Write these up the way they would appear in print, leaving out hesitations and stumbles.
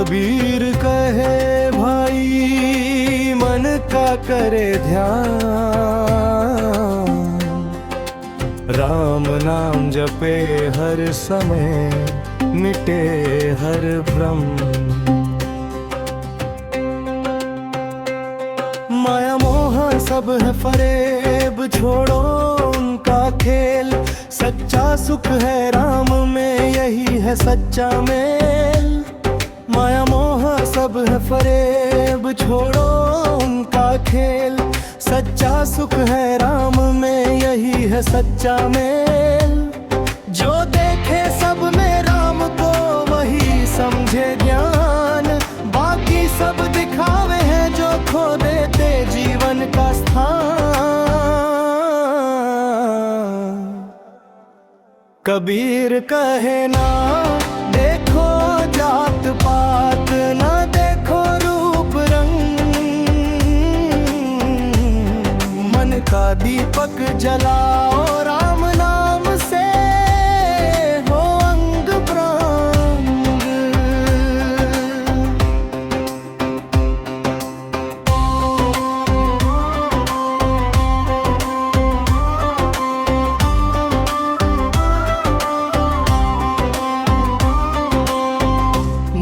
कबीर कहे भाई मन का करे ध्यान, राम नाम जपे हर समय मिटे हर भ्रम। माया मोह सब है फरेब, छोड़ो उनका खेल। सच्चा सुख है राम में, यही है सच्चा मेल। माया मोह सब है फरेब, छोड़ो उनका खेल। सच्चा सुख है राम में, यही है सच्चा मेल। जो देखे सब में राम को, वही समझे ज्ञान। बाकी सब दिखावे हैं जो खो देते जीवन का स्थान। कबीर कहे ना देखो जात पात, ना देखो रूप रंग। मन का दीपक जलाओ, राम नाम से हो अंग प्रंग।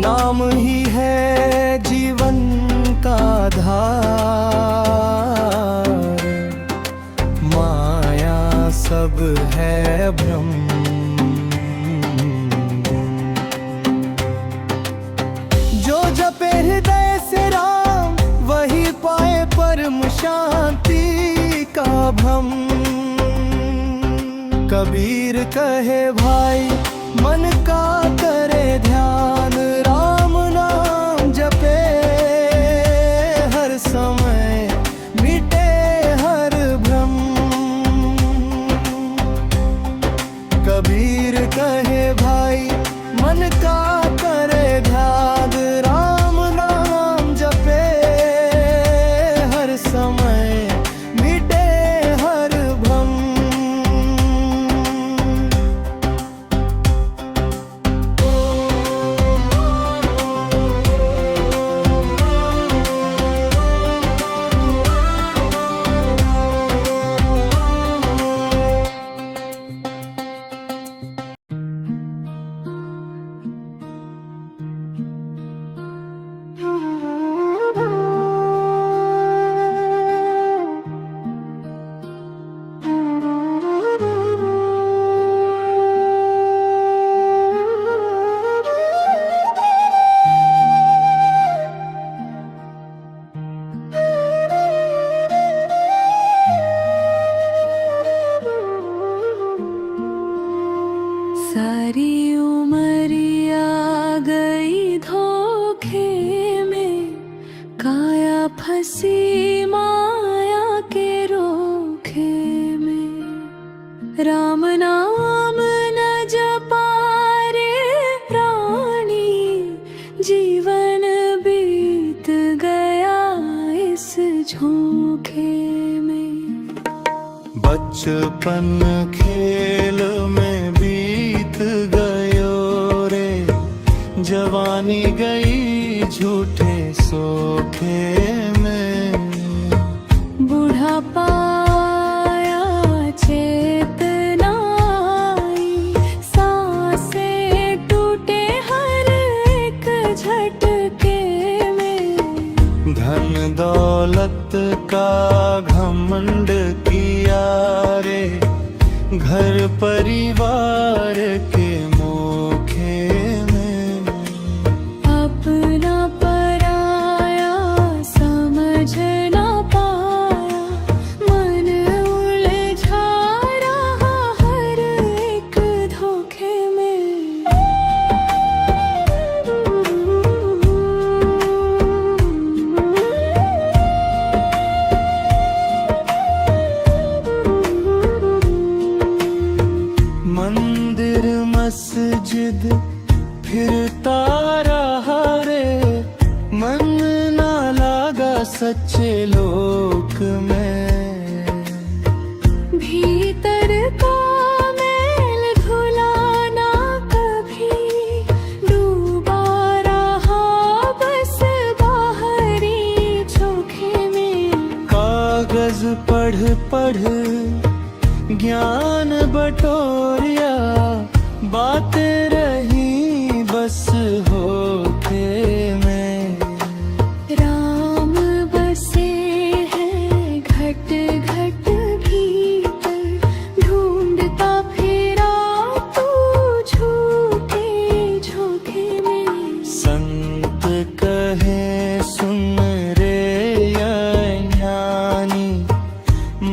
नाम ही है जीवन का आधार, माया सब है भ्रम। जो जपे हृदय से राम, वही पाए परम शांति का भ्रम। कबीर कहे भाई मन का करे ध्यान, राम नाम जपे हर समय मिटे हर भ्रम। कबीर कहे भाई मन का करे ध्यान, राम नाम जपे हर समय मिटे हर भ्रम। सारी उमरिया गई धोखे में, काया फंसी माया के रोखे में। राम नाम न जपा रे प्राणी, जीवन बीत गया इस झोंके में। बचपन खेल में बीत गयो रे, जवानी गई झूठे सोखे में। बुढ़ापा आया चेतना आई, सांसें टूटे हर एक झटके में। धन दौलत का घमंड किया रे, घर परिवार के मोखे में। अपना पराया समझ ना पाया, मन उलझा रहा हर एक धोखे में। मंदिर मस्जिद फिरता रहा रे, मन ना लागा सच्चे लोक में। भीतर का मैल धुलाना कभी डूबा रहा कागज पढ़ पढ़ ज्ञान बटोरिया, बातें रही बस होठे में। राम बसे हैं घट घट भीतर, ढूंढता फिरा तू झूठे झोंके में। संत कहे सुन रे ज्ञानी,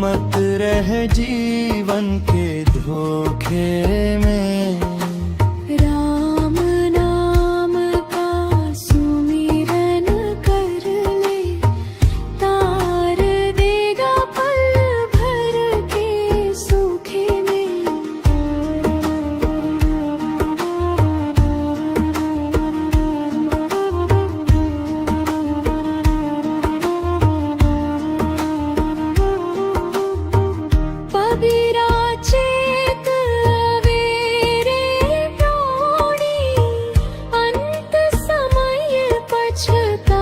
मत रह जीवन के धोखे में। राम नाम का सुमिरन कर ले, तार देगा पल भर के सूखे में। पबीरा चेत अवेरे प्राणी, अंत समय पछताएगा।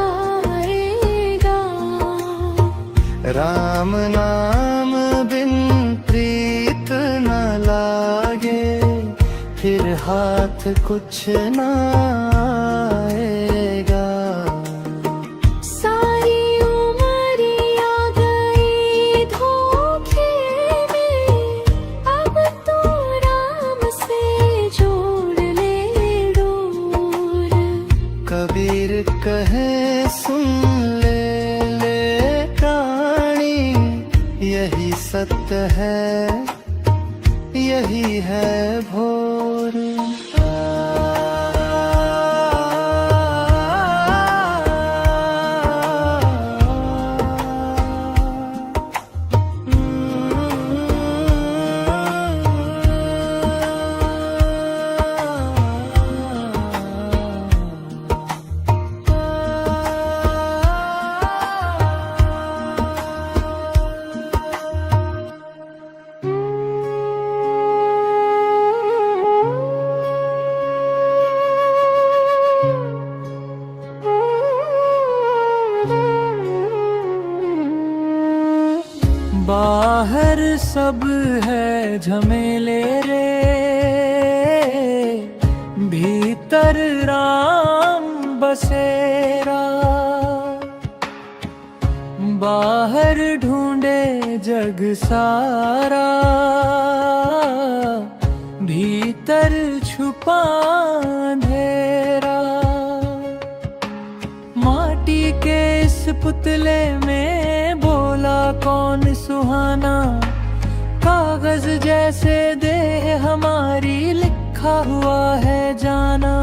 राम नाम बिन प्रीत न लागे, फिर हाथ कुछ न आएगा। सारी उमरिया गई धोखे में, अब तो राम से जोड़ ले डोर। कबीर कहे सुन ले प्राणी, यही सत्य है यही है भोर। बाहर सब है झमेले रे, भीतर राम बसेरा। बाहर ढूंढे जग सारा, भीतर छुपा अंधेरा। माटी के इस पुतले में बोला कौन सुहाना, कागज जैसे देह हमारी लिखा हुआ है जाना।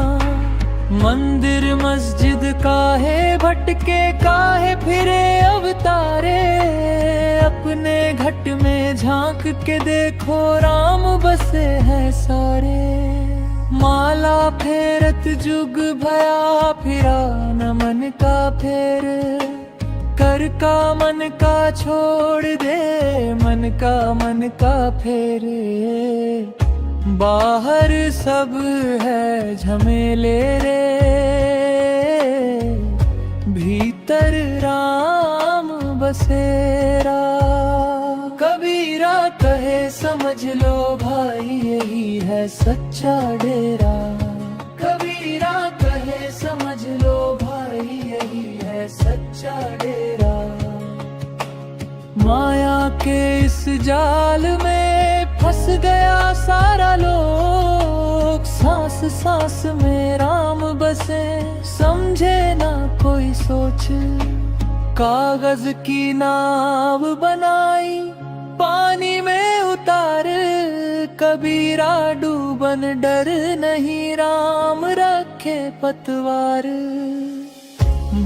मंदिर मस्जिद काहे भटके काहे फिरे अवतारे, अपने घट में झांक के देखो राम बसे हैं सारे। माला फेरत जुग भया फिरा न मन का फेर, कर का मन का छोड़ दे मन का फेरे। बाहर सब है झमेले रे, भीतर राम बसेरा। कबीरा कहे समझ लो भाई यही है सच्चा डेरा। कबीरा कहे समझ लो भाई यही है सच्चा डेरा। माया के इस जाल में फंस गया सारा लोग, सांस सांस में राम बसे समझे ना कोई सोच। कागज की नाव बनाई पानी में उतार, कबीरा डूबन डर नहीं राम रखे पतवार।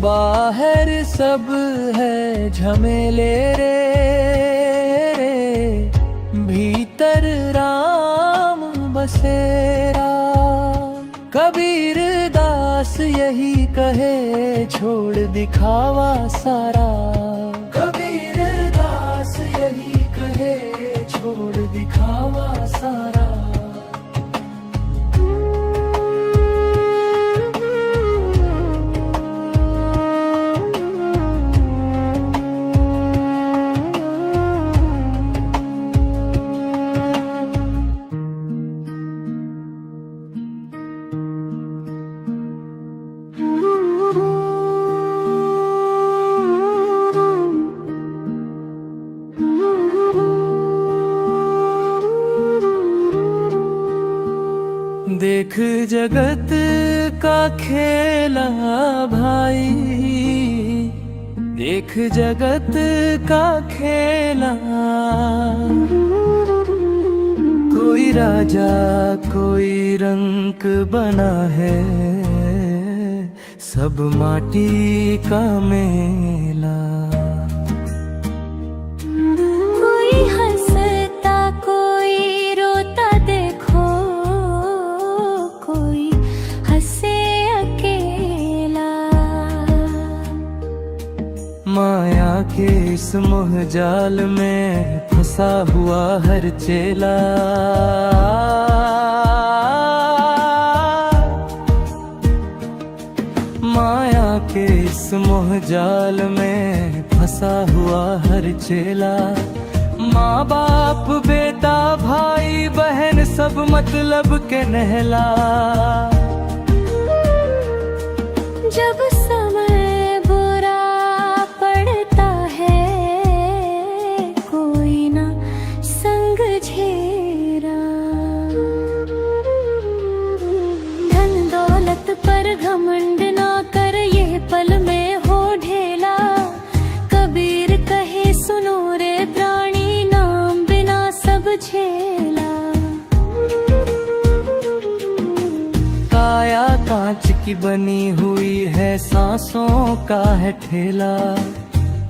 बाहर सब है झमेले रे, भीतर राम बसेरा। कबीर दास यही कहे छोड़ दिखावा सारा। कबीर दास यही कहे छोड़ दिखावा सारा। देख जगत का खेला भाई, देख जगत का खेला। कोई राजा कोई रंक बना है, सब माटी का मेला। कोई हंसता कोई रोता देखो, कोई हंसे अकेला। माया के इस मोह जाल में फंसा हुआ हर चेला। माया के इस मोह जाल में फंसा हुआ हर चेला। माँ बाप बेटा भाई बहन सब मतलब के नहला। जब समय बुरा पड़ता है, कोई ना संग झेरा। धन दौलत पर घमंड ना कर, ये पल में हो ढेला। कबीर कहे सुनो रे प्राणी, नाम बिना सब झेला। काया कांच की बनी हुई है, सांसों का है ठेला।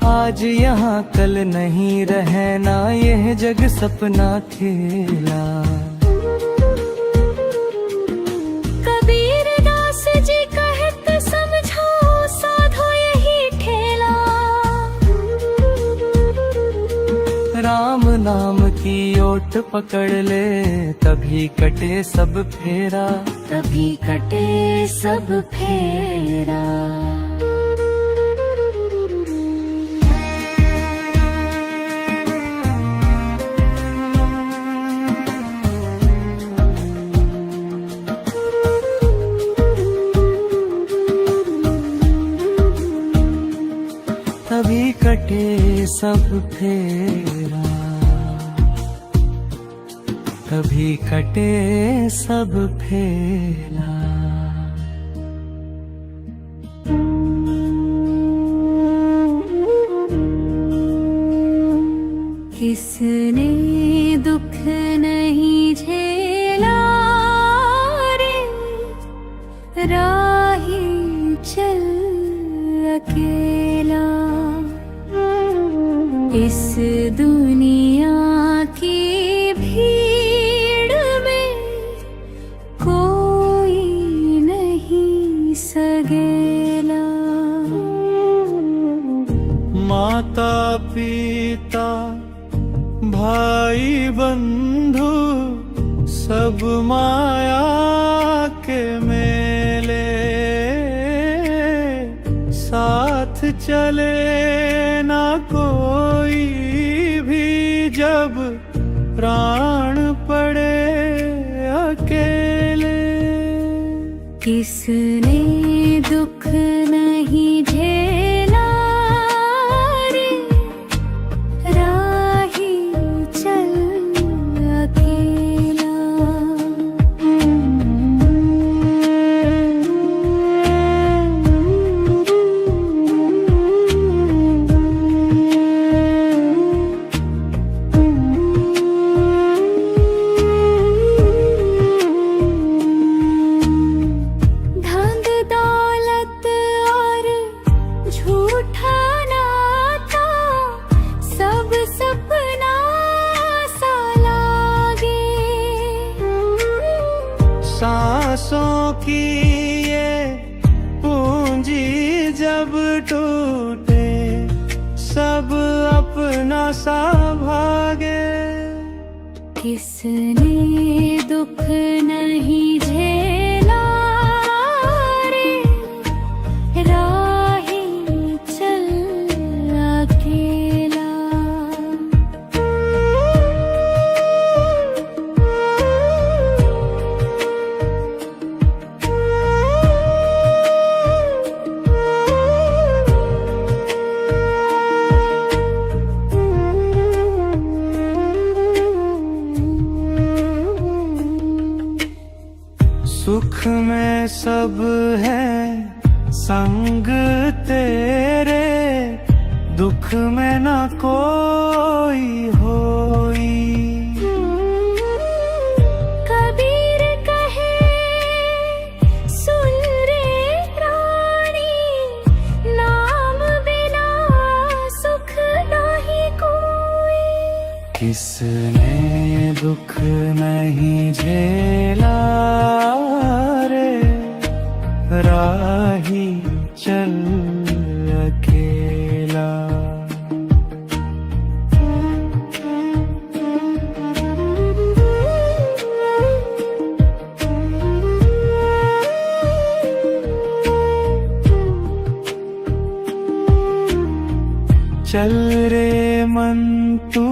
आज यहाँ कल नहीं रहना, यह जग सपना खेला। कबीर दास जी कहत समझो, साधो यही ठेला। राम नाम की ओट पकड़ ले, तभी कटे सब फेरा। तभी कटे सब फेरा। तभी कटे सब फेरा। तभी कटे सब फेरा। किसने दुख नहीं झेला रे, राही चल अकेला। इस दुनिया की भीड़ में कोई नहीं सगेला। माता पिता भाई बंधु सब माया के मेले। साथ चले ना कोई भी, जब प्राण पड़े अकेले। किसने दुख नहीं झेला रे, राही चल अकेला। धन दौलत और झूठा नाता, सब सपना सा लागे। सांसों की ये पूंजी जब टूटे, सब अपना सा भागे। किसने दुख नहीं झेला रे, राही चल अकेला। में सब है संग तेरे, दुख में न कोई होई। कबीर कहे सुन रे प्राणी, नाम बिना सुख नहीं कोई। किसने दुख नहीं झेला रे, राही चल अकेला। चल रे मन तू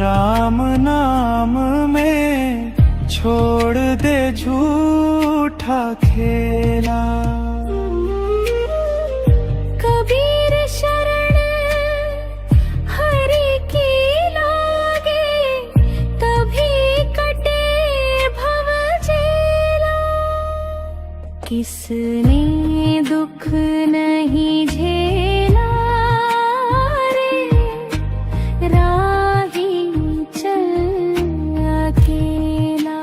राम नाम में, छोड़ दे झूठा खेला। कबीर शरण हरि की लागे, तभी कटे भव जेला। किसने दुख नहीं झेला रे, राही चल अकेला।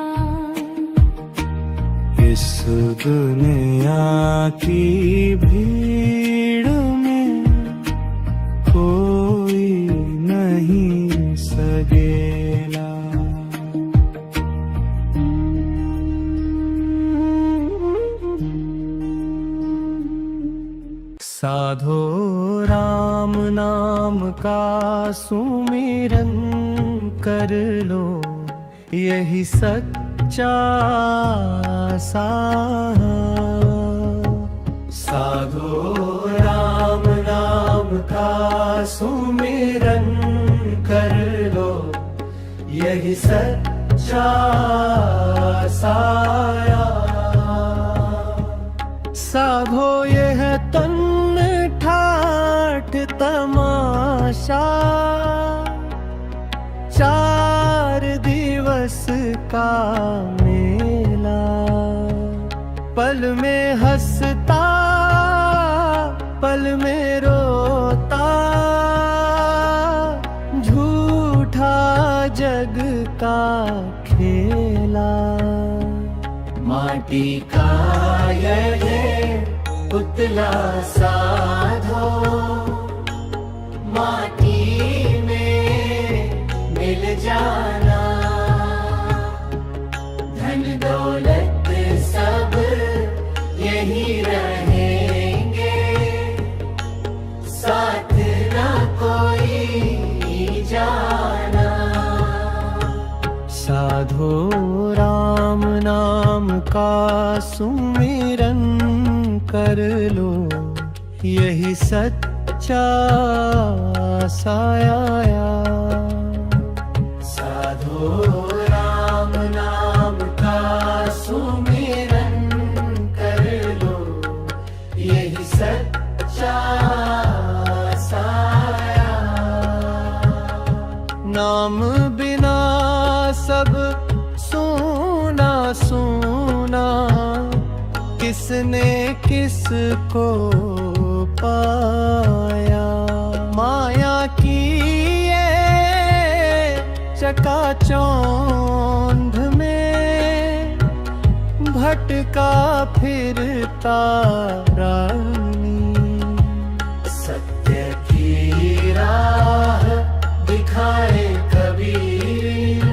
इस दुनिया की भीड़ में कोई नहीं सगेला। साधो राम नाम का सुमिरन कर लो, यही सच्चा साधो राम नाम का सुमिरन कर लो, यही सच्चा साया। साधो यह तन ठाठ तमाशा, 4 दिवस का मेला। पल में हंसता पल में रोता, झूठा जग का खेला। माटी का यह पुतला साधो, माटी में मिल जाना। धन दौलत सब यही रहेंगे, साथ ना कोई जाना। साधो राम नाम का सुमिरन कर लो, यही सच्चा साया। साधो राम नाम का सुमिरन कर लो, यही सच्चा साया। नाम बिना सब सोना सोना, किसने किसको पाया। माया की ये चकाचौंध में, भटका फिरता रानी। सत्य की राह दिखाए कबीर,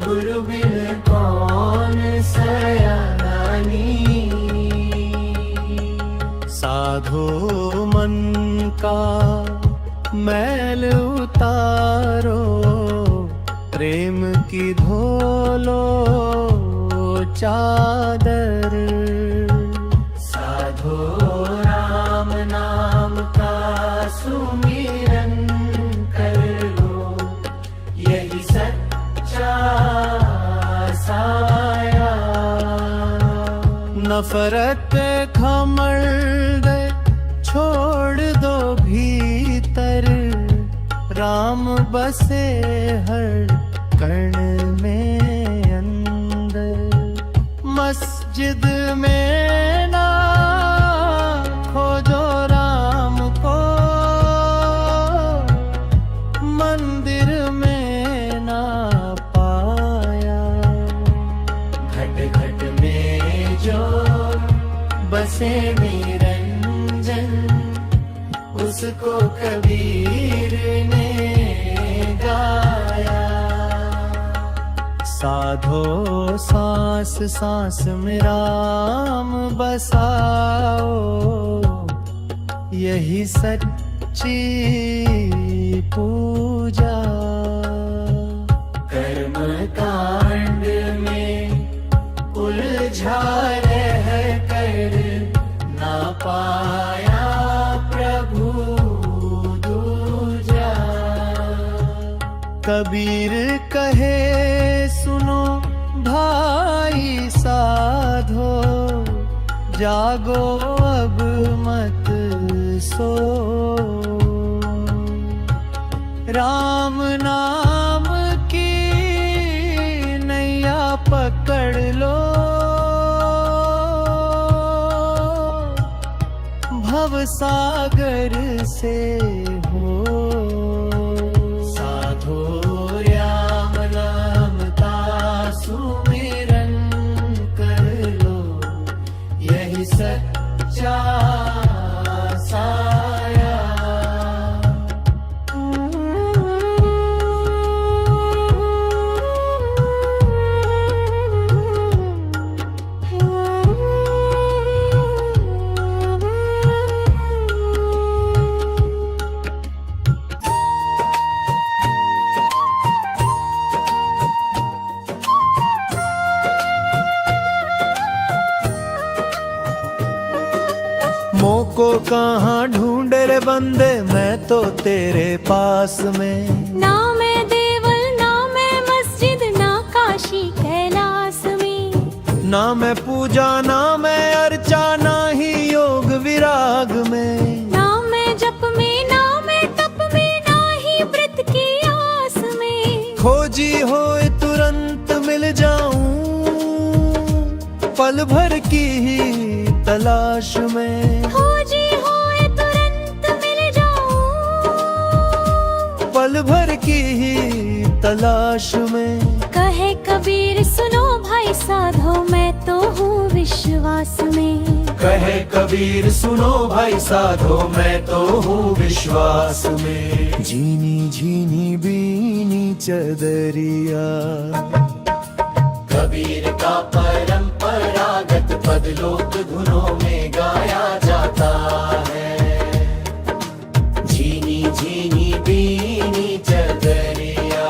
गुरु बिन कौन सयानी। साधो मन का मैल उतारो, प्रेम की धोलो चादर। साधो राम नाम का सुमिरन कर लो, यही सच्चा साया। नफरत घमंड छोड़ दो भीतर, राम बसे हर कण में अंदर। मस्जिद मस्जिद में ना खोजो राम को, मंदिर में ना पाया। घट घट में जो बसे निरंजन, उसको कबीर ने गाया। साधो सांस सांस में राम बसाओ, यही सच्ची पूजा। कर्म कांड में उलझा रह कर ना पाया प्रभु दूजा। कबीर कहे सुनो भाई साधो, जागो अब मत सो। राम नाम की नैया पकड़ लो, भव सागर से हो। साधो राम नाम का सुमिरन कर लो, यही सच्चा साया। मोको कहाँ ढूंढे रे बंदे, मैं तो तेरे पास में। ना मैं देवल ना मैं मस्जिद, ना काशी कैलाश में। ना मैं पूजा ना मैं अर्चा, ना ही योग विराग में। ना मैं जप में ना मैं तप में, ना ही व्रत की आस में। खोजी होए तुरंत मिल जाऊं, पल भर की ही तलाश में। खोजी होए तुरंत मिल जाऊं, पल भर की ही तलाश में। कहे कबीर सुनो भाई साधो, मैं तो हूँ विश्वास में। कहे कबीर सुनो भाई साधो, मैं तो हूँ विश्वास में। झीनी झीनी बीनी चदरिया, कबीर का परंपरागत पद लोक धुनों में गाया जाता है। झीनी झीनी बीनी चदरिया,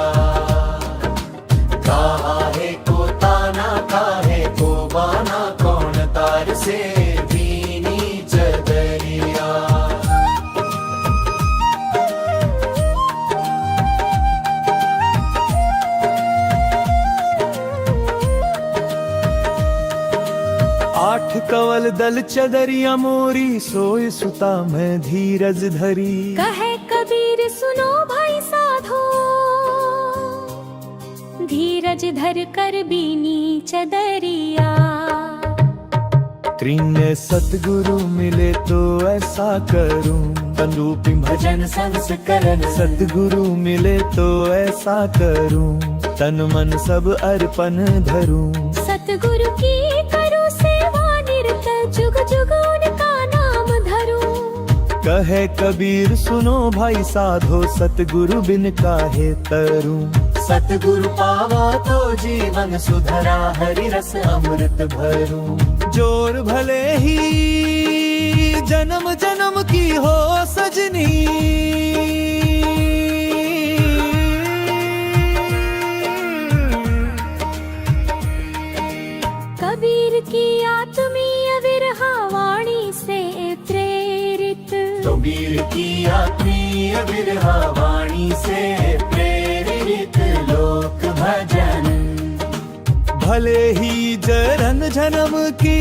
कहाँ है को ताना काहे को बाना, कौन तार से बीनी चदरिया। आठ कवल दल चदरिया मोरी, सोए सुता मैं धीरज धरी। कहे कबीर सुनो भाई साधो, धीरज धर कर बीनी चदरिया। त्रिने सतगुरु मिले तो ऐसा करूं, तंदूपी भजन संस्करण। सतगुरु मिले तो ऐसा करूं, तन मन सब अर्पण धरूं। सतगुरु की करूं सेवा निरत, जुग जुग उनका नाम धरूं। कहे कबीर सुनो भाई साधो, सतगुरु बिन काहे तरूं। सतगुरु पावा तो जीवन सुधरा, हरि रस अमृत भरूं। जोर भले ही जन्म जन्म की हो सजनी, कबीर की आत्मीय विरहा वाणी से प्रेरित। कबीर की आत्मीय विरहा वाणी से प्रेरित लोक भजन। भले ही जन्म जन्म की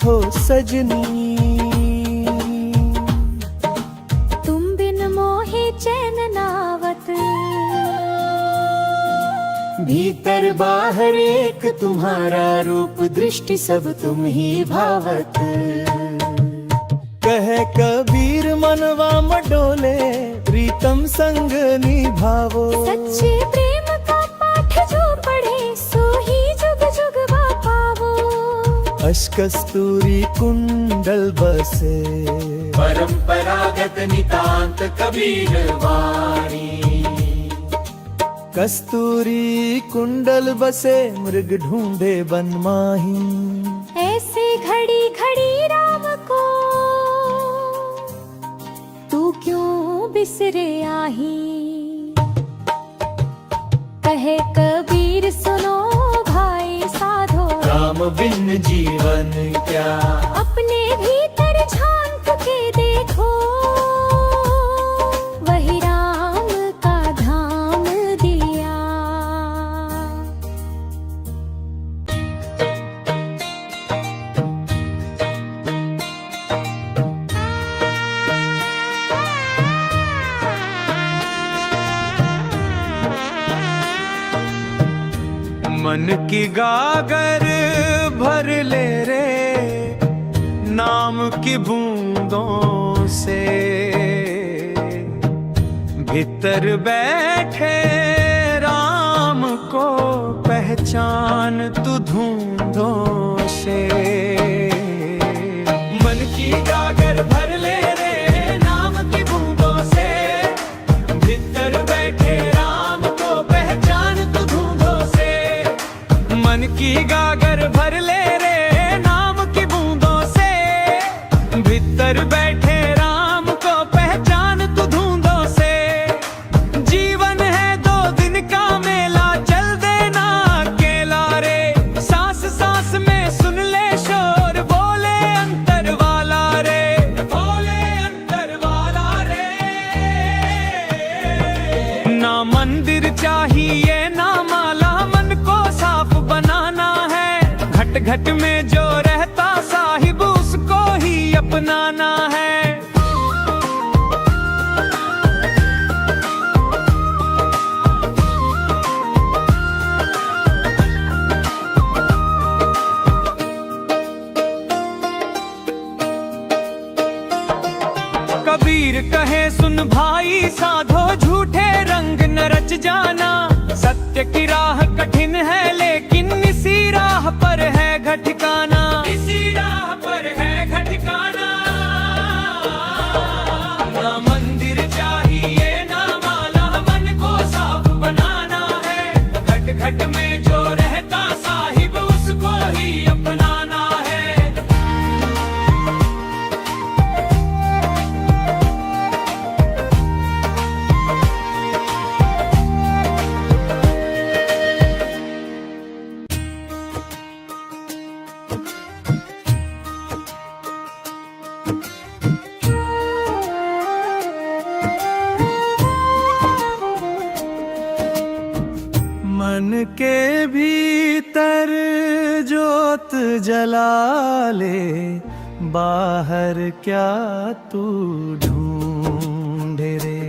हो सजनी, तुम बिन मोहे चैन नावत। बाहर एक तुम्हारा रूप, दृष्टि सब तुम ही भावत। कहे कबीर मनवा मडोले, प्रीतम संग निभावो। सच्चे प्रेम का पाठ जो पढ़े, सो ही जुग जुग पावो। अशकस्तूरी कुंडल बसे, परंपरागत नितांत कबीर वाणी। कस्तूरी कुंडल बसे, मृग ढूंढे बन माही। ऐसे घड़ी घड़ी राम को तू क्यों बिसरे आही। कहे कबीर सुनो भाई साधो, राम बिन जीवन क्या। अपने भीतर झांक के देखो, वही राम का धाम दिया। मन की गागर भर ले रे, नाम की बूंदों से। भीतर बैठे राम को पहचान तू धूंधों से। मन की गागर भर ले रे, नाम की बूंदों से। भीतर बैठे राम को पहचान तू धूंधों से। मन की गागर भर ले रे, नाम की बूंदों से। भीतर बैठे राम को पहचान तू धूंधों से। जीवन है 2 दिन का मेला, चल देना अकेला रे। सांस सांस में सुन ले शोर, बोले अंतर वाला रे, बोले अंतर वाला रे। ना मंदिर चाहिए ना माला, मन को साफ बनाना है। घट घट में जो रहता साहिब, उसको ही अपनाना है। कबीर कहे सुन भाई साधो, झूठे रंग न रच जाना। सत्य की राह कठिन है, लेकिन इसी राह पर है घटिकाना। इसी राह पर है घटिकाना। ना मंदिर चाहिए ना माला, मन को साफ बनाना है। घट घट में जो रहता साहिब, उसको ही अपनाना है। मन के भीतर जोत जला ले, बाहर क्या तू ढूंढे रे।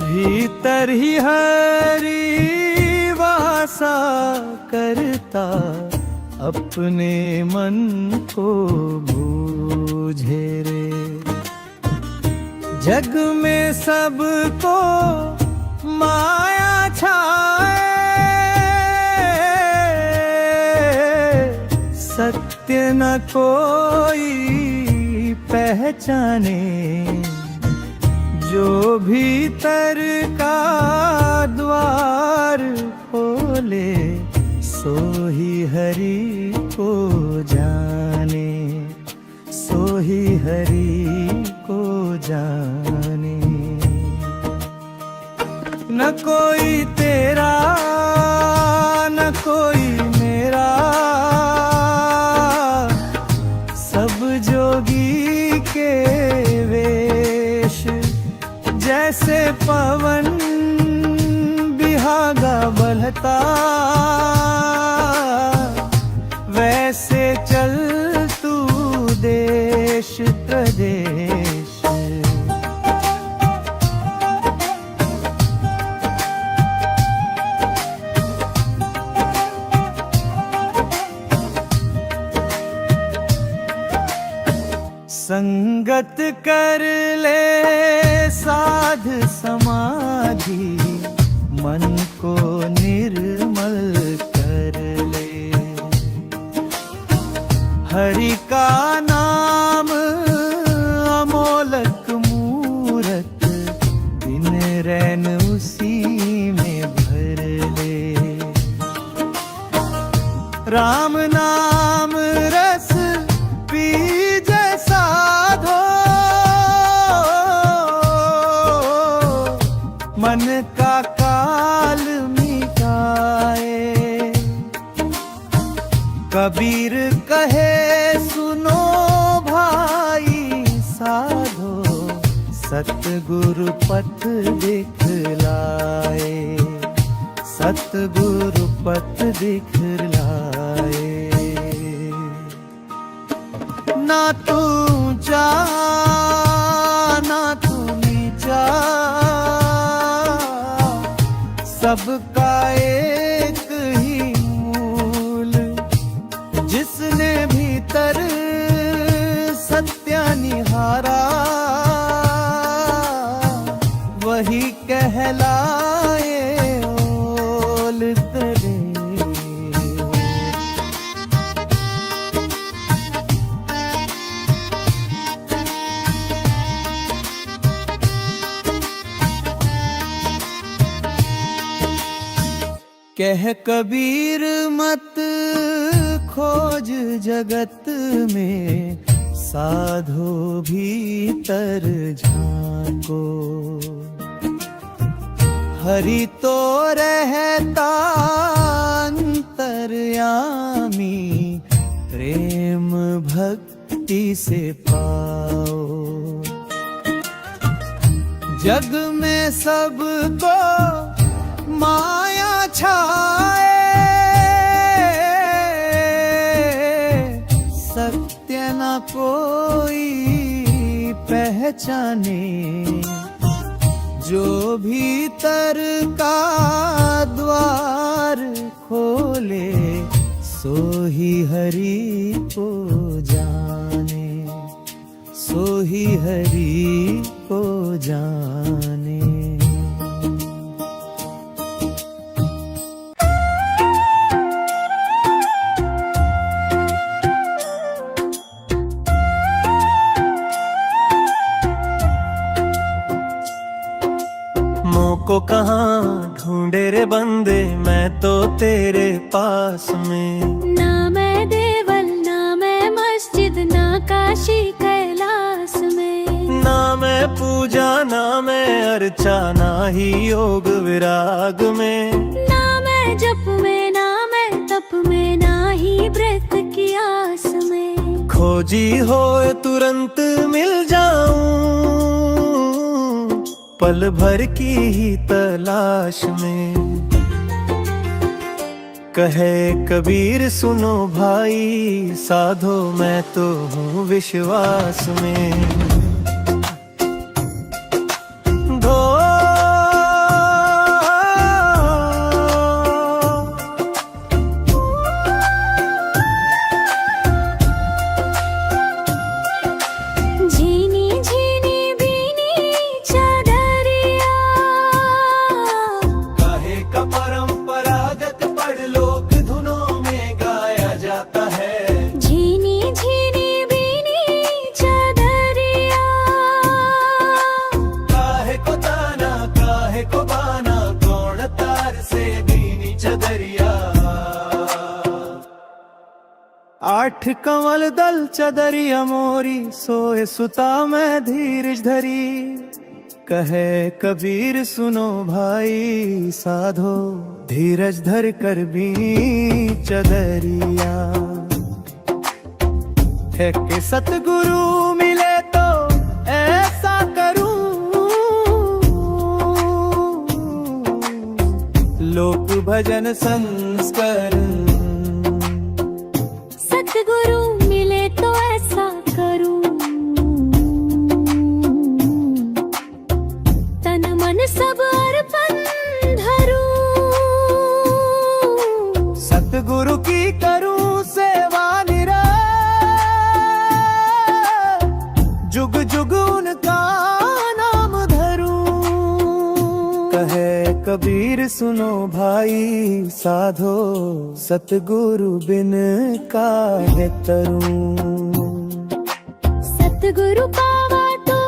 भीतर ही हरि वासा करता, अपने मन को बूझे रे। जग में सबको माया छाए, सत्य न कोई पहचाने। जो भीतर का द्वार खोले, सो ही हरि को जाने। सो ही हरि को जाने। न कोई तेरा न कोई मेरा, सब जोगी के वेश। जैसे पवन बिहागा बहता, वैसे चल तू देश प्रदेश। संगत कर ले साध समाधि, मन को निर्मल कर ले। हरि का नाम अमोलक मूरत, दिन रैन उसी में भर ले। राम नाम रस पीजे साधो, मन का काल मिटाए। कबीर कहे सुनो भाई साधो, सतगुरु पथ दिखलाए, सतगुरु पथ दिखलाए। ना तू ऊंचा ना तू नीचा, सबका एक ही मूल। जिसने भीतर सत्य निहारा, वही कहलाए ओल तेरे। कह कबीर मत खोज जगत में, साधो भीतर झांको। हरि तो रहता अंतर्यामी, प्रेम भक्ति से पाओ। जग में सबको माया छाए, सत्य न कोई पहचाने। जो भीतर का द्वार खोले, सो ही हरि को जाने, सो ही हरि को जाने। को कहाँ ढूंढे रे बंदे, मैं तो तेरे पास में। ना मैं देवल ना मैं मस्जिद, ना काशी कैलाश में। ना मैं पूजा ना मैं अर्चा, ना ही योग विराग में। ना मैं जप में ना मैं तप में, ना ही व्रत की आस में। खोजी होए तुरंत मिल जाऊं, पल भर की ही तलाश में। कहे कबीर सुनो भाई साधो, मैं तो हूँ विश्वास में। आठ कंवल दल चदरिया मोरी, सोए सुता मैं धीरज धरी। कहे कबीर सुनो भाई साधो, धीरज धर कर भी चदरिया। है कि सतगुरु मिले तो ऐसा करूं, लोक भजन संस्करण। सतगुरु मिले तो ऐसा करूं, तन मन सब अर्पण धरूं। सतगुरु की करूं सेवा निरंतर, जुग जुग उनका नाम धरूं। कहे कबीर सुनो भाई साधो, सतगुरु बिन काहे तरूं। सतगुरु पावा तो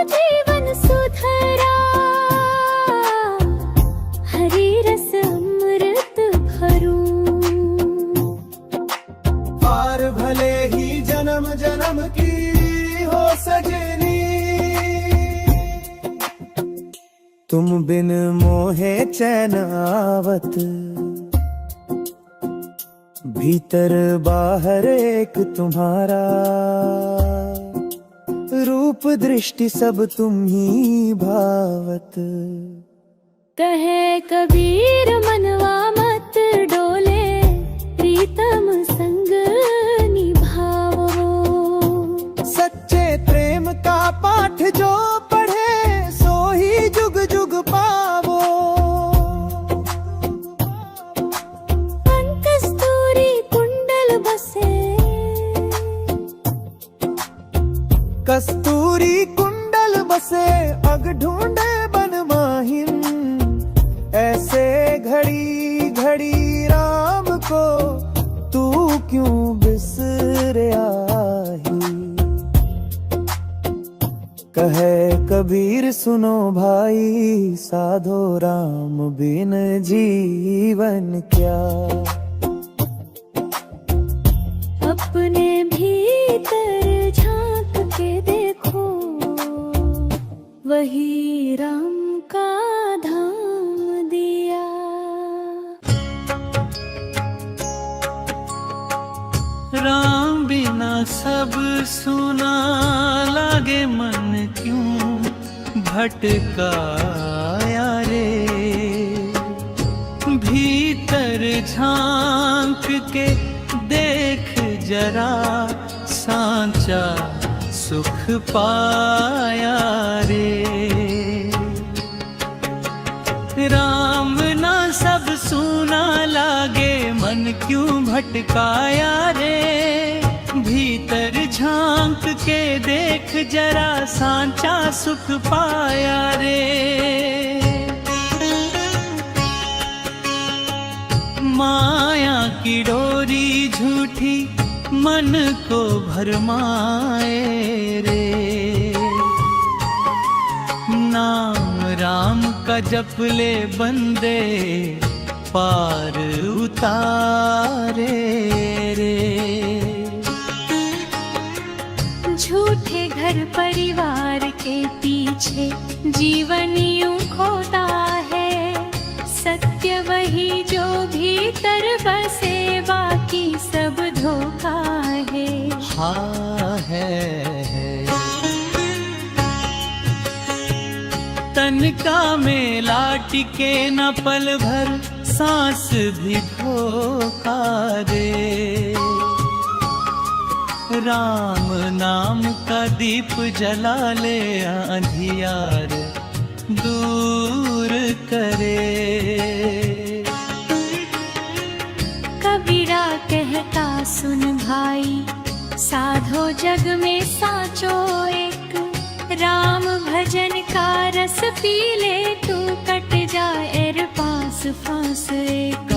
जीवन सुधरा, हरि रस अमृत भरूं। पार भले ही जन्म जन्म की हो सजनी, तुम बिन मोहे चैन आवत। भीतर बाहर एक तुम्हारा, रूप दृष्टि सब तुम ही भावत। कहे कबीर मनवा मत डोले, प्रीतम संग निभाओ। सच्चे प्रेम का पाठ जो पढ़े, सो ही जुग जुग पावो। कस्तूरी कुंडल बसे, कस्तूरी कुंडल बसे, अग ढूंढे बन माहिम। ऐसे घड़ी घड़ी राम को, तू क्यों बिसरया ही। कहे कबीर सुनो भाई साधो, राम बिन जीवन क्या। अपने भीतर झांक के देखो, वही राम का धाम दिया। राम बिना सब सुना लागे, मन क्यों भटकाया रे। भीतर झांक के देख जरा, सांचा सुख पाया रे। राम ना सब सुना लागे, मन क्यों भटकाया रे। भीतर झांक के देख जरा, सांचा सुख पाया रे। माया की डोरी झूठी मन को भरमाए रे। नाम राम का जप ले बंदे, पार उतारे रे। झूठे घर परिवार के पीछे जीवन यूं खोता है। सत्य वही जो भीतर बसे, बाकी सब धोखा है। हाँ है। तन का मेला टिके न पल भर, सांस भी धोखा दे। राम नाम का दीप जला ले, अंधियार दूर करे। कबीरा कहता सुन भाई साधो, जग में साचो एक। राम भजन का रस पी ले तू, कट जाए एर पास फांस एक।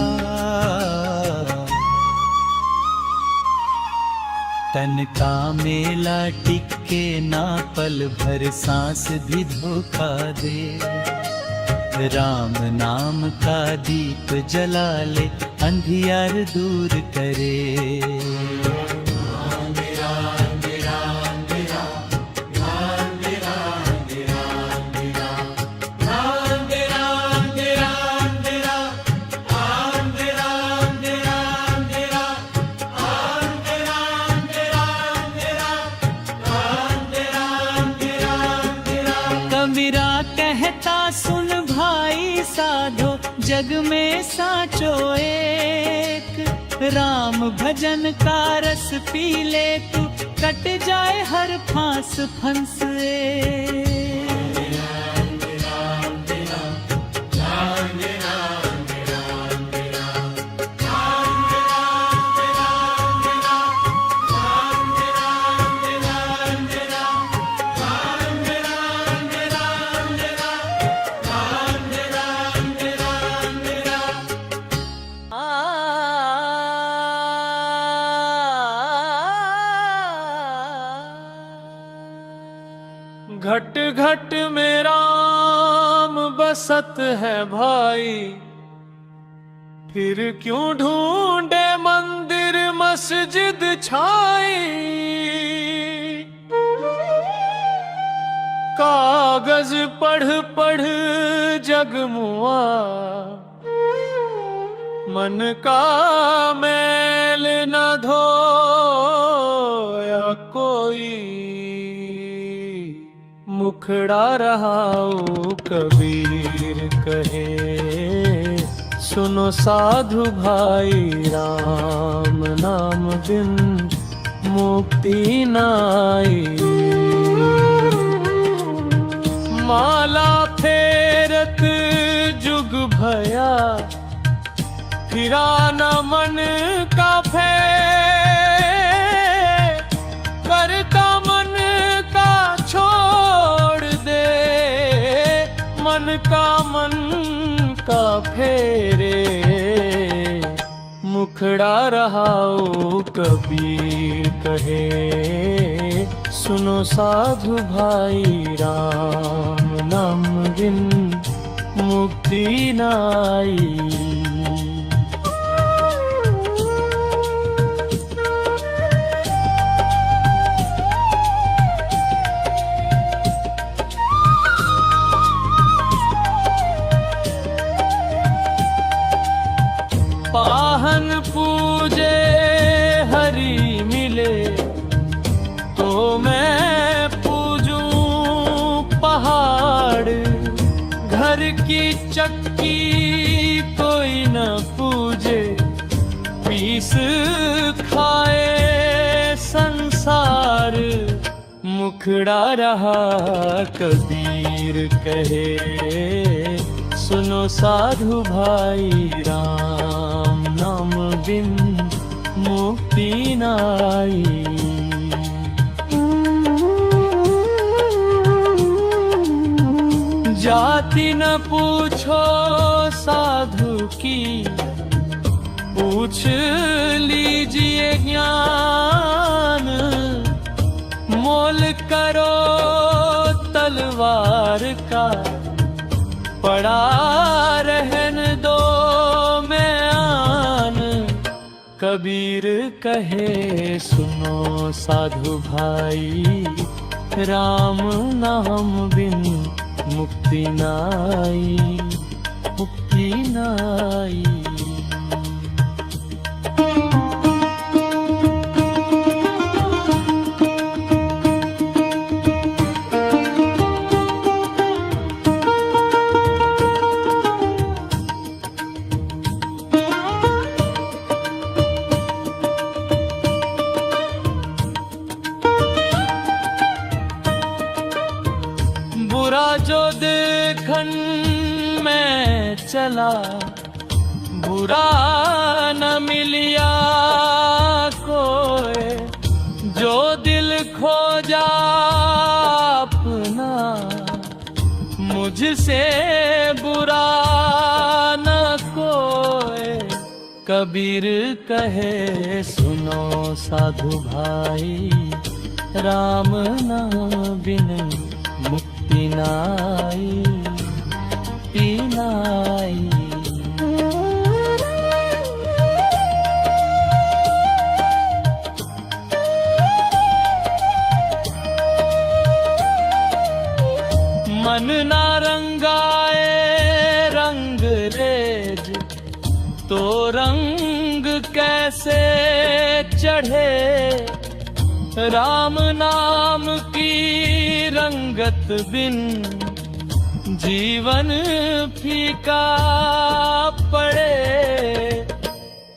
तन का मेला टिके ना पल भर, सांस भी धोखा दे। राम नाम का दीप जला ले, अंधियार दूर करे। कबीरा कहता सुन भाई साधो, जग में साचो एक। राम भजन का रस पी ले तू, कट जाए हर फांस फंस एक। घट घट में राम बसत है भाई, फिर क्यों ढूंढे मंदिर मस्जिद छाई। कागज पढ़ पढ़ जगमुआ, मन का मैल न धोया कोई। मुखड़ा रहाओ कबीर कहे, सुनो साधु भाई, राम नाम बिन मुक्ति नाई। माला फेरत जुग भया, फिरा न मन का फेर। करता मन का छोड़ दे, मन का फेरे। मुखड़ा रहाओ कबीर कहे, सुनो साधु भाई, राम नाम बिन मुक्ति नाई। पाहन पूजे हरि मिले, तो मैं पूजूं पहाड़। घर की चक्की कोई न पूजे, पीस खाए संसार। मुखड़ा रहा कबीर कहे, सुनो साधु भाई, राम नाम बिन मुक्ति नाई। जाति न पूछो साधु की, पूछ लीजिए ज्ञान। मोल करो तलवार का, पड़ा रहन दो मैं आन। कबीर कहे, सुनो साधु भाई, राम नाम बिन मुक्ति नाई, मुक्ति नाई। बुरा जो देखन में चला, बुरा न मिलिया कोई। जो दिल खोजा अपना, मुझसे बुरा न कोई। कबीर कहे, सुनो साधु भाई, राम नाम बिन मुक्ति नाई, मुक्ति नाई। मन ना रंगाए रंग रेज, तो रंग कैसे चढ़े। राम नाम की रंगत बिन जीवन फीका पड़े।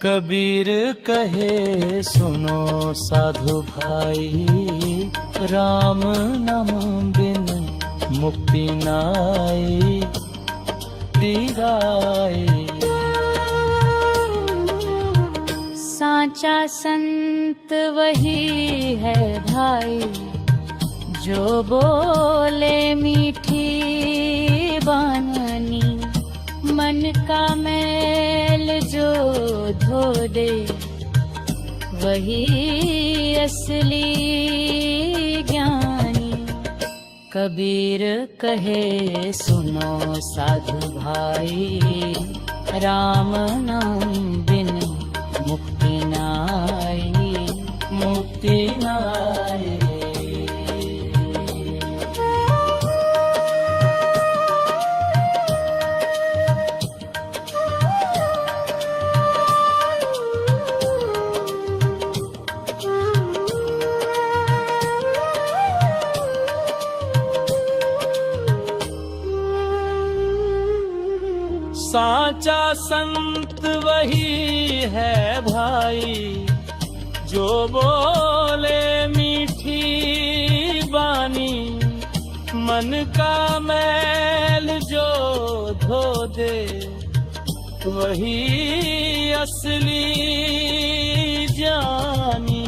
कबीर कहे, सुनो साधु भाई, राम नाम बिन मुक्ति नाई, मुक्ति। साचा संत वही है भाई, जो बोले मीठी बानी। मन का मैल जो धो दे, वही असली ज्ञानी। कबीर कहे सुनो साधु भाई, राम नाम बिन मुक्ति नाई, मुक्ति नाई। साचा संत वही है भाई, जो बोले मीठी बानी, मन का मैल जो धो दे, वही असली जानी।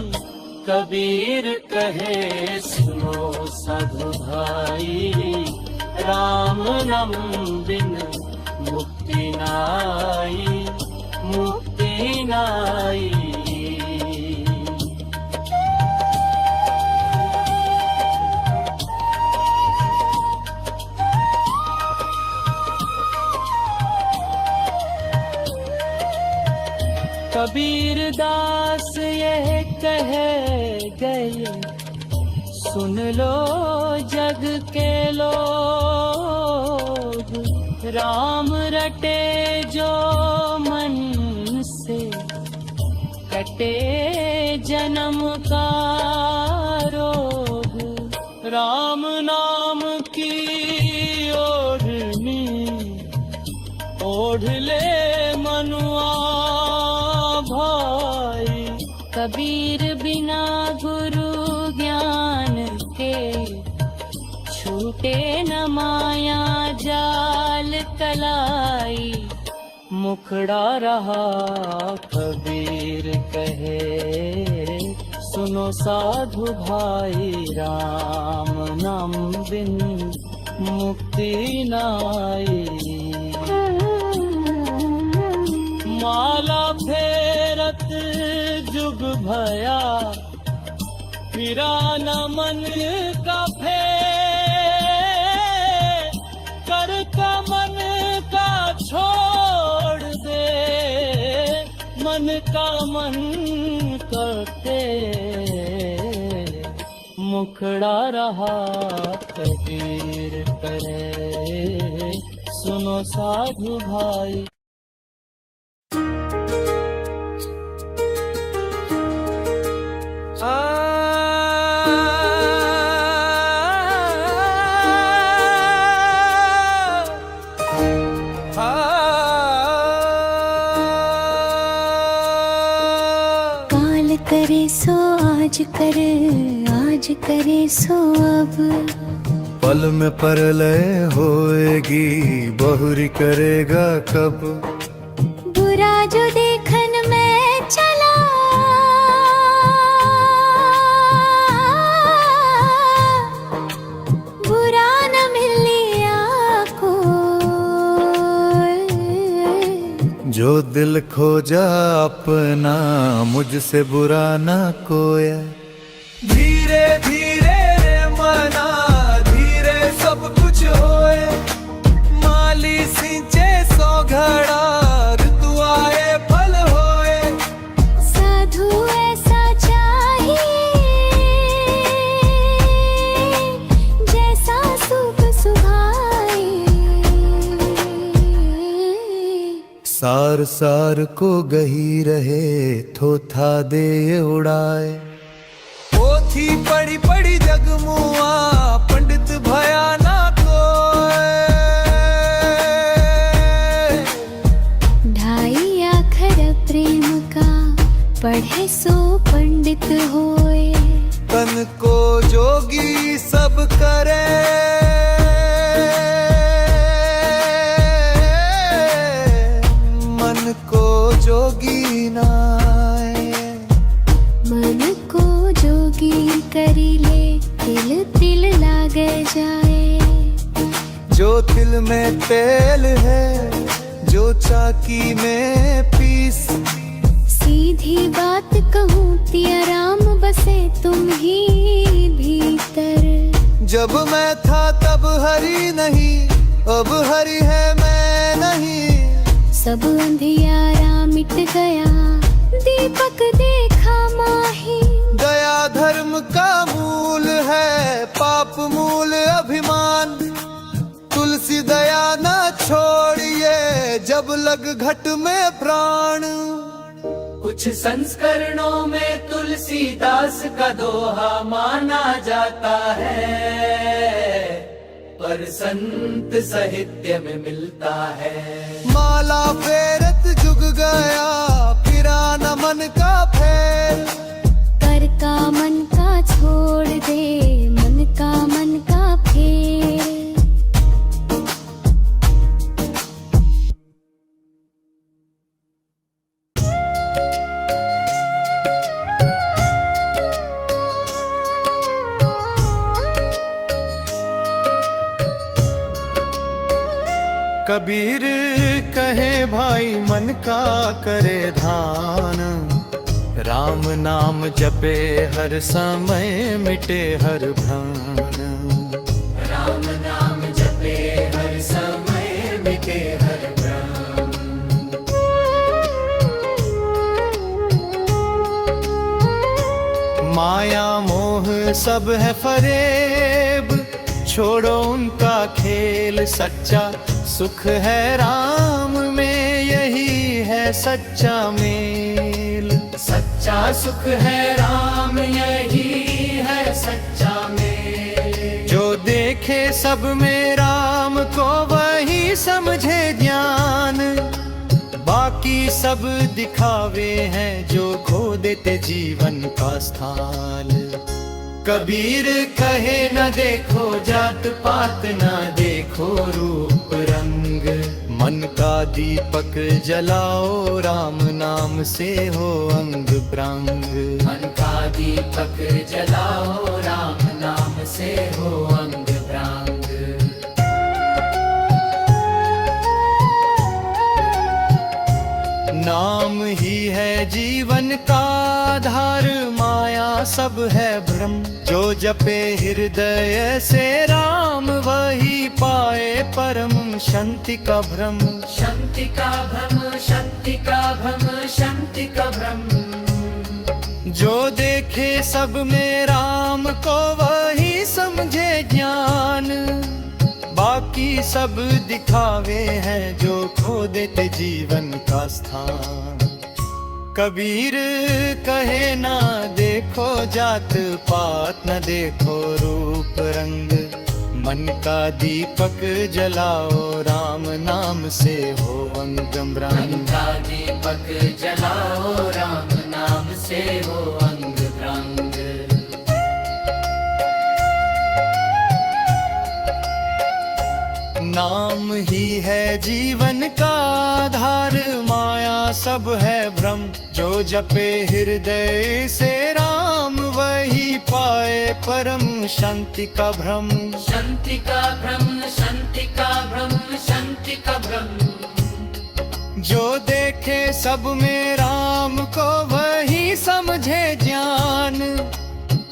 कबीर कहे सुनो साधु भाई, राम नाम बिन मुक्ति नाई, मुक्ति नाई। कबीर दास यह कह गए, सुन लो जग के लोग, राम रटे जो मन से, कटे जन्म का रोग। राम नाम की ओढ़नी ओढ़ ले मनुआ भाई, कबीर बिना गुरु ज्ञान के, छूटे न माया जाल कलाई। मुखड़ा रहा कबीर कहे सुनो साधु भाई, राम नाम बिन मुक्ति नाई। माला फेरत जुग भया, फिरा न मन का कर का मन का छोड़ दे, मन का मन करते। मुखड़ा रहा कबीर करे सुनो साधु भाई। करे सो आज कर, आज करे सो अब, पल में परलय होएगी, बहुरी करेगा कब। बुरा जो देखन में चला, बुरा न मिलिया को, जो दिल खोजा अपना, मुझसे बुरा ना कोया। धीरे धीरे रे मना, धीरे सब कुछ होए, माली सिंचे सौ घड़ा, ऋतु आए फल होए। साधु ऐसा चाहिए, जैसा सुख सुभाए, सार सार को गही रहे, थोथा दे उड़ाए। पोथी पड़ी पड़ी जगमुआ, पंडित भया ना कोई। ढाई आखर प्रेम का, पढ़े सो पंडित होए। तन को जोगी सब करे, मन को जोगी नाए। मन को जोगी करी ले, तिल तिल लागे जाए। जो तिल में तेल है, जो चाकी में पीस। सीधी बात कहूँ तिया राम बसे तुम ही भीतर, जब मैं था तब हरी नहीं, अब हरी है मैं नहीं। सब अंधियारा मिट गया, दीपक देखा माही। दया धर्म का मूल है, पाप मूल अभिमान। तुलसी दया ना छोड़िए, जब लग घट में प्राण। कुछ संस्करणों में तुलसीदास का दोहा माना जाता है, पर संत साहित्य में मिलता है। माला फेरत जुग गया, फिरा न मन का फेर। कर का मन का छोड़ दे, मन का फेर। कबीर कहे भाई मन का करे ध्यान। राम नाम जपे हर समय मिटे हर भ्रम। राम नाम जपे हर समय मिटे हर भ्रम। माया मोह सब है फरेब, छोड़ो उनका खेल। सच्चा सुख है राम में, यही है सच्चा मेल। सच्चा सुख है राम, यही है सच्चा मेल। जो देखे सब में राम को, वही समझे ज्ञान। बाकी सब दिखावे हैं, जो खो देते जीवन का स्थान। कबीर कहे न देखो जात पात, न देखो रूप रंग। मन का दीपक जलाओ, राम नाम से हो अंग प्रंग। मन का दीपक जलाओ, राम नाम से हो अंग प्रंग। नाम ही है जीवन का आधार, माया सब है भ्रम। जो जपे हृदय से राम, वही पाए परम शांति का भ्रम। शांति का भ्रम, शांति का भ्रम, शांति का भ्रम। जो देखे सब में राम को, वही समझे ज्ञान। बाकी सब दिखावे हैं, जो खो देते जीवन का स्थान। कबीर कहे ना देखो जात पात, न देखो रूप रंग। मन का दीपक जलाओ, राम नाम से हो अंग मन ब्रह्म। का दीपक जलाओ, राम नाम से हो अंग प्रंग। नाम ही है जीवन का आधार, माया सब है भ्रम। जो जपे हृदय से राम, वही पाए परम शांति का भ्रम। शांति का भ्रम, शांति का भ्रम, शांति का भ्रम। जो देखे सब में राम को, वही समझे ज्ञान।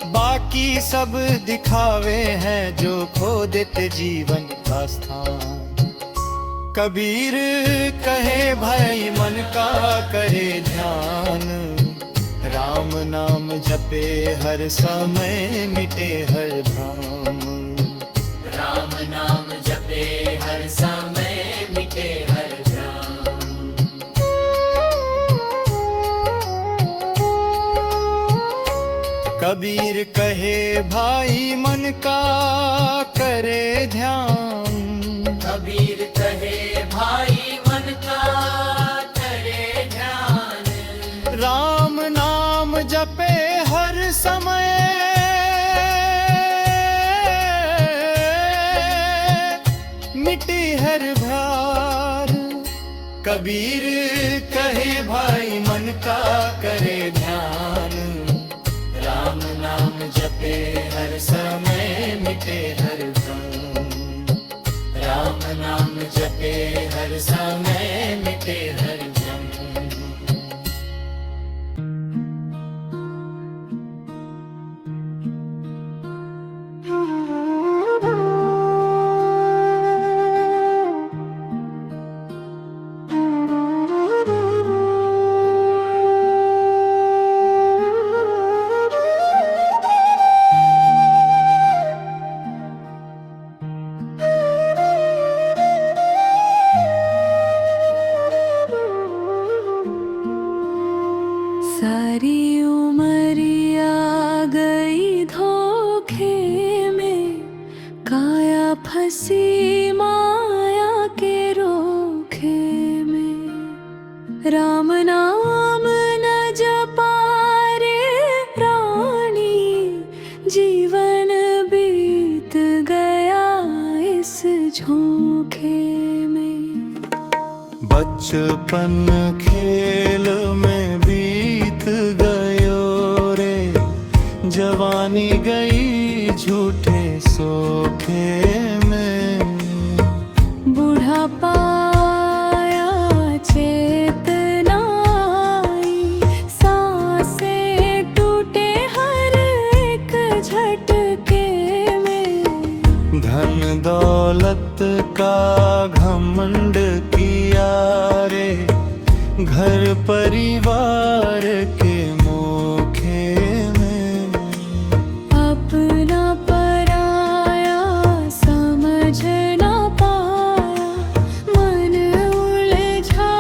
बाकी सब दिखावे हैं, जो खो देते जीवन का स्थान। कबीर कहे भाई मन का करे ध्यान। राम नाम जपे हर समय मिटे हर भ्रम। राम नाम जपे हर समय मिटे हर भ्रम। कबीर कहे भाई मन का करे ध्यान। कबीर कहे भाई मन का करे ध्यान। राम नाम जपे हर समय मिटी हर भार। कबीर कहे भाई मन का करे ध्यान। राम नाम जपे हर समय मिटे हर भ्रम। राम नाम जपे हर समय मिटे हर भ्रम। हंसी माया के रोखे में, राम नाम न जपा रे प्राणी, जीवन बीत गया इस झोंके में। बचपन खेल में बीत गयो रे, जवानी गई झूठे सोखे में। बुढ़ापा आया चेतना आई, सांसें टूटे हर एक झटके में। धन दौलत का घमंड किया रे, घर परिवार के मोखे में। अपना पराया समझ ना पाया, मन उलझा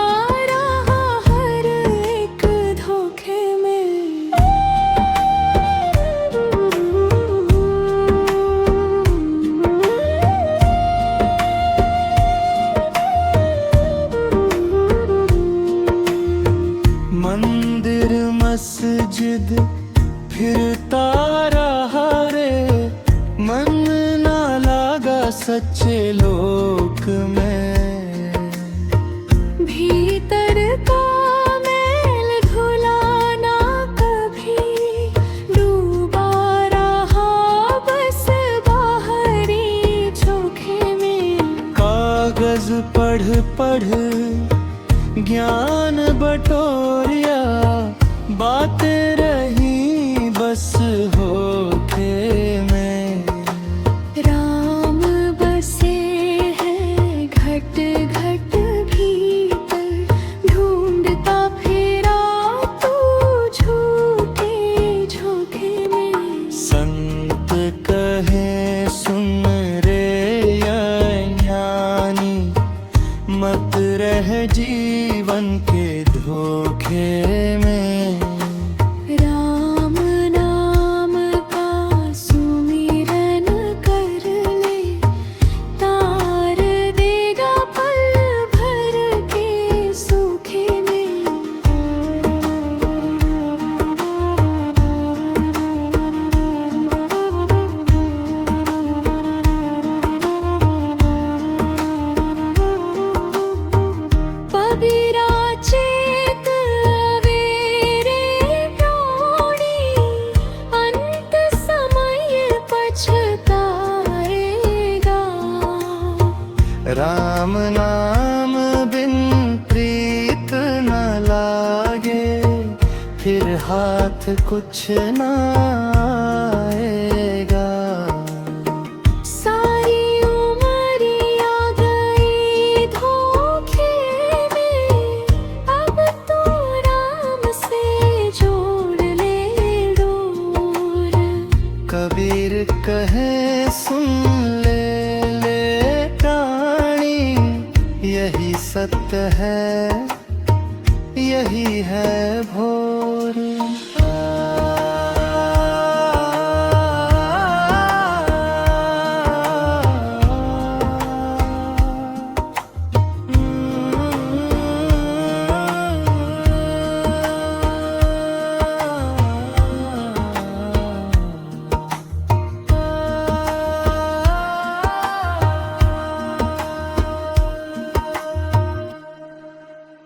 रहा हर एक धोखे में। मंदिर मस्जिद फिरता रहा रे, मन ना लागा सच्चे लोक में। भीतर का मैल धुला ना कभी, डूबा रहा बस बाहरी चोखे में। कागज पढ़ पढ़ ज्ञान बटोरिया, बातें रही बस होठे में। राम बसे हैं घट घट भीतर, ढूंढता फिरा तू झूठे झोंके में। संत कहे सुन रे ज्ञानी, मत रह जीवन के धोखे में। राम नाम का सुमिरन कर ले, तार देगा पल भर के सूखे में। कबीरा चेत अवेरे प्राणी, अंत समय पछताएगा। राम नाम बिन प्रीत न लागे, फिर हाथ कुछ न आएगा। सारी उमरिया गई धोखे में, अब तो राम से जोड़ ले डोर। कबीर कहे सुन ले प्राणी, यही सत्य है यही है भोर।